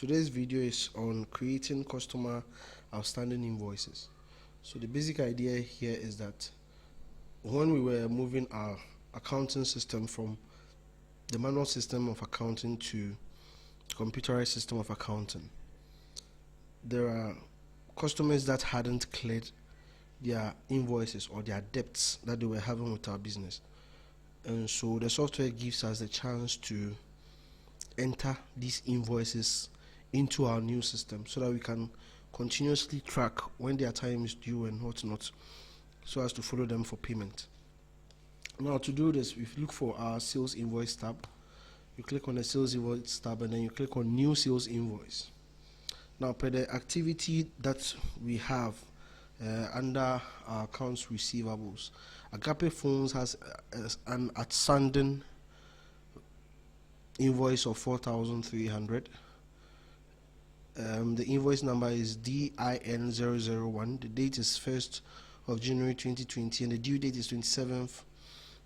Today's video is on creating customer outstanding invoices. So the basic idea here is that when we were moving our accounting system from the manual system of accounting to computerized system of accounting, there are customers that hadn't cleared their invoices or their debts that they were having with our business, and so the software gives us the chance to enter these invoices into our new system so that we can continuously track when their time is due and whatnot, so as to follow them for payment. Now, to do this, we look for our sales invoice tab. You click on the sales invoice tab and then you click on new sales invoice. Now, per the activity that we have under our accounts receivables, Agape Phones has an outstanding invoice of 4,300. The invoice number is DIN001. The date is 1st of January 2020 and the due date is 27th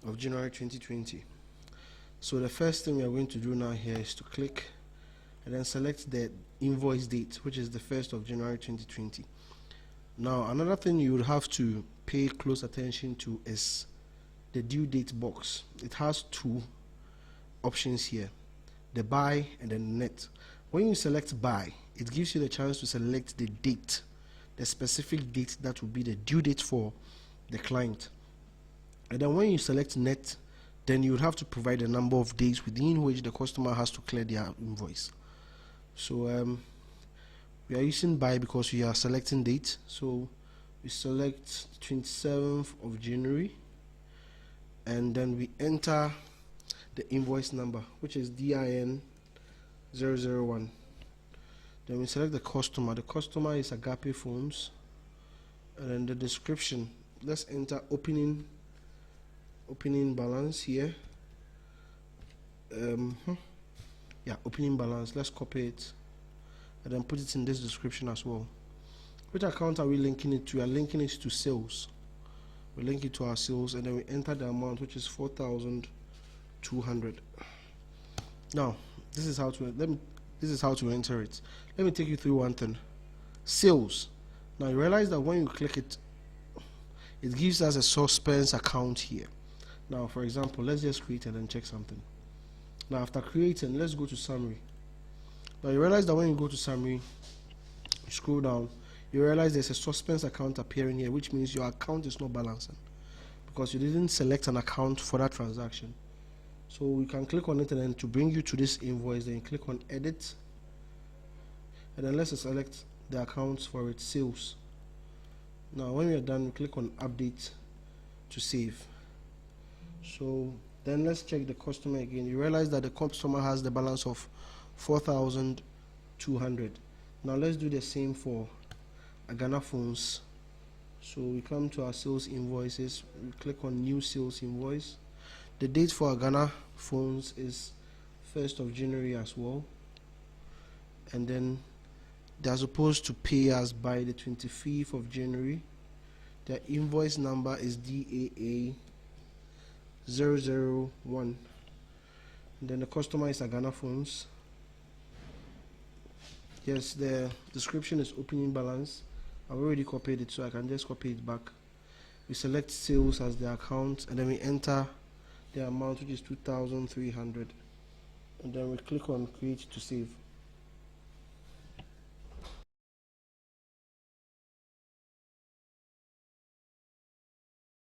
of January 2020. So the first thing we are going to do now here is to click and then select the invoice date, which is the 1st of January 2020. Now, another thing you would have to pay close attention to is the due date box. It has two options here, the buy and then the net. When you select buy, it gives you the chance to select the date, the specific date that will be the due date for the client. And then when you select net, then you would have to provide a number of days within which the customer has to clear their invoice. So we are using buy because we are selecting date. So we select 27th of January and then we enter the invoice number, which is DIN001. Then we select the customer. The customer is Agape Phones, and then the description, let's enter opening balance here. Opening balance. Let's copy it and then put it in this description as well. Which account are we linking it to? We are linking it to sales. We link it to our sales and then we enter the amount, which is 4,200. Now, this is how to enter it. Let me take you through one thing. Sales. Now you realize that when you click it, it gives us a suspense account here. Now, for example, let's just create and then check something. Now, after creating, let's go to summary. Now you realize that when you go to summary, you scroll down, you realize there's a suspense account appearing here, which means your account is not balancing because you didn't select an account for that transaction. So we can click on it and then to bring you to this invoice, then you click on edit and then let's select the accounts for its sales. Now when we are done, we click on update to save. So then let's check the customer again. You realize that the customer has the balance of 4,200. Now let's do the same for Agape Phones. So we come to our sales invoices, we click on new sales invoice. The date for Agape Phones is 1st of January as well, and then they are supposed to pay us by the 25th of January. Their invoice number is DAA001. And then the customer is Agape Phones. Yes, the description is opening balance. I've already copied it, so I can just copy it back. We select sales as the account and then we enter the amount, which is 2,300, and then we click on create to save.